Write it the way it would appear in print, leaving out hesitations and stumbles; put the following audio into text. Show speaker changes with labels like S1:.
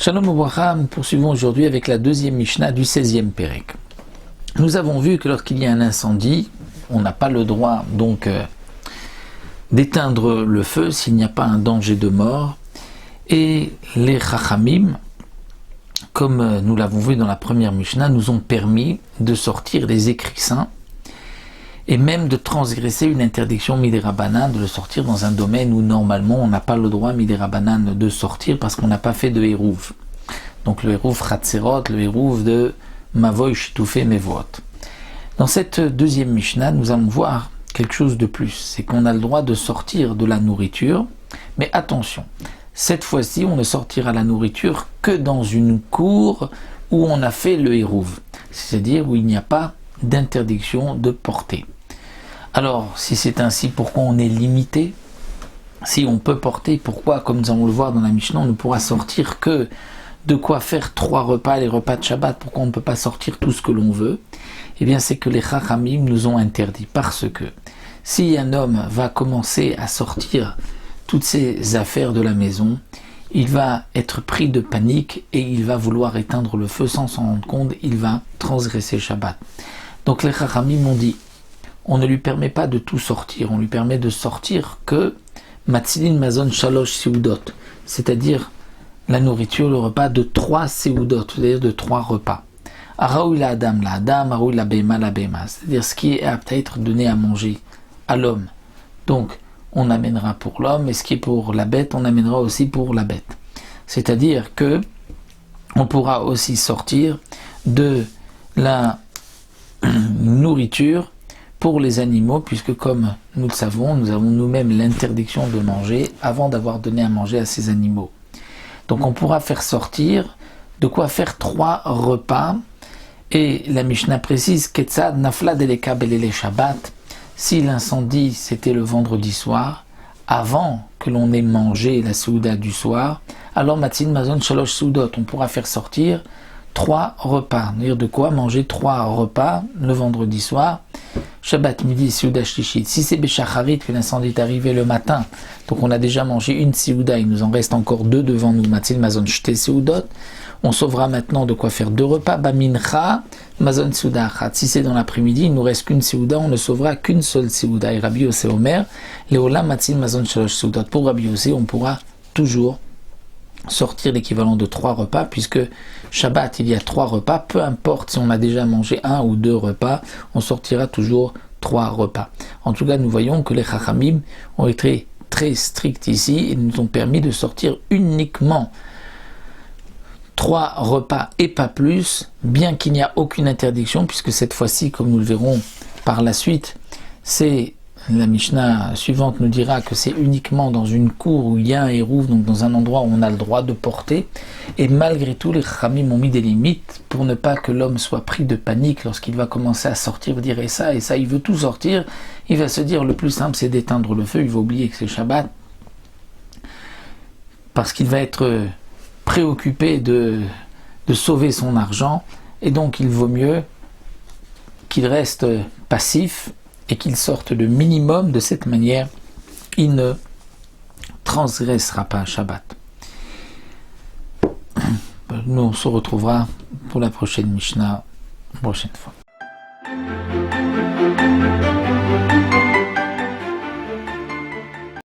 S1: Shalom Obracha, nous poursuivons aujourd'hui avec la deuxième Mishnah du 16e Pérek. Nous avons vu que lorsqu'il y a un incendie, on n'a pas le droit donc d'éteindre le feu s'il n'y a pas un danger de mort. Et les Chachamim, comme nous l'avons vu dans la première Mishnah, nous ont permis de sortir les écrits saints et même de transgresser une interdiction midérabanan, de le sortir dans un domaine où normalement on n'a pas le droit midérabanan de sortir parce qu'on n'a pas fait de hérouv. Donc le hérouv chatzerot, le hérouv de mavoy shitoufé mevot. Dans cette deuxième Mishnah, nous allons voir quelque chose de plus, c'est qu'on a le droit de sortir de la nourriture, mais attention, cette fois-ci on ne sortira la nourriture que dans une cour où on a fait le hérouv, c'est-à-dire où il n'y a pas d'interdiction de porter. Alors, si c'est ainsi, pourquoi on est limité? Si on peut porter, pourquoi, comme nous allons le voir dans la Mishnah, on ne pourra sortir que de quoi faire 3 repas, les repas de Shabbat? Pourquoi on ne peut pas sortir tout ce que l'on veut? Eh bien, c'est que les Chachamim nous ont interdit, parce que si un homme va commencer à sortir toutes ses affaires de la maison, il va être pris de panique et il va vouloir éteindre le feu sans s'en rendre compte, il va transgresser Shabbat. Donc les Chachamim m'ont dit, on ne lui permet pas de tout sortir, on lui permet de sortir que Matzilin Mazon Shalosh Seudot, c'est-à-dire la nourriture, le repas de 3 Seudot, c'est-à-dire de 3 repas. Araoui la Adam, Araoui la Bema, c'est-à-dire ce qui est apte à être donné à manger à l'homme. Donc on amènera pour l'homme, et ce qui est pour la bête, on amènera aussi pour la bête. C'est-à-dire que on pourra aussi sortir de la nourriture pour les animaux, puisque comme nous le savons, nous avons nous-mêmes l'interdiction de manger avant d'avoir donné à manger à ces animaux. Donc on pourra faire sortir de quoi faire 3 repas, et la Mishnah précise Ketzad nafla deleka belele Shabbat, si l'incendie c'était le vendredi soir, avant que l'on ait mangé la souda du soir, alors matzin mazon shalosh soudot, on pourra faire sortir 3 repas, c'est-à-dire de quoi manger 3 repas le vendredi soir, Shabbat midi, Seuda Shlishit. Si c'est Béchacharit que l'incendie est arrivé le matin, donc on a déjà mangé une Seuda, il nous en reste encore 2 devant nous, Matzil Mazon Shte Seudot, on sauvera maintenant de quoi faire 2 repas, Bamincha, Mazon Seuda Achat. Si c'est dans l'après-midi, il nous reste qu'une Seuda, on ne sauvera qu'une seule Seuda. Et Rabbi Yossé Omer, Léola Matzil Mazon Shalosh Seudot. Pour Rabbi Yossé, on pourra toujours sortir l'équivalent de 3 repas, puisque Shabbat il y a 3 repas, peu importe si on a déjà mangé 1 ou 2 repas, on sortira toujours 3 repas. En tout cas, nous voyons que les Chachamim ont été très stricts ici et nous ont permis de sortir uniquement 3 repas et pas plus, bien qu'il n'y a aucune interdiction, puisque cette fois-ci, comme nous le verrons par la suite, c'est la Mishnah suivante nous dira que c'est uniquement dans une cour où il y a un hérouv, donc dans un endroit où on a le droit de porter. Et malgré tout, les Chachamim ont mis des limites pour ne pas que l'homme soit pris de panique lorsqu'il va commencer à sortir, il va dire et ça, il veut tout sortir. Il va se dire le plus simple c'est d'éteindre le feu, il va oublier que c'est Shabbat. Parce qu'il va être préoccupé de sauver son argent. Et donc il vaut mieux qu'il reste passif et qu'il sorte le minimum, de cette manière, il ne transgressera pas un Shabbat. Nous, on se retrouvera pour la prochaine Mishnah, prochaine fois.